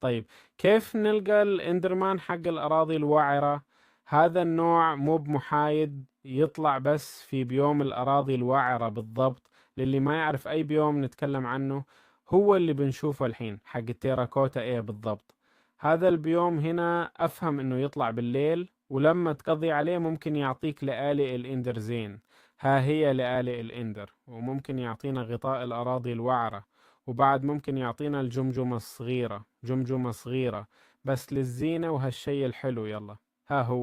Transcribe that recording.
طيب، كيف نلقى الاندرمان حق الأراضي الوعرة؟ هذا النوع مو بمحايد، يطلع بس في بيوم الأراضي الوعرة بالضبط. للي ما يعرف أي بيوم نتكلم عنه، هو اللي بنشوفه الحين حق التيراكوتا ايه بالضبط. هذا البيوم هنا أفهم إنه يطلع بالليل، ولما تقضي عليه ممكن يعطيك لآلئ الإندر زين. ها هي لآلئ الإندر، وممكن يعطينا غطاء الأراضي الوعرة، وبعد ممكن يعطينا الجمجمة الصغيرة، جمجمة صغيرة بس للزينة وهالشي الحلو. يلا، ها هو.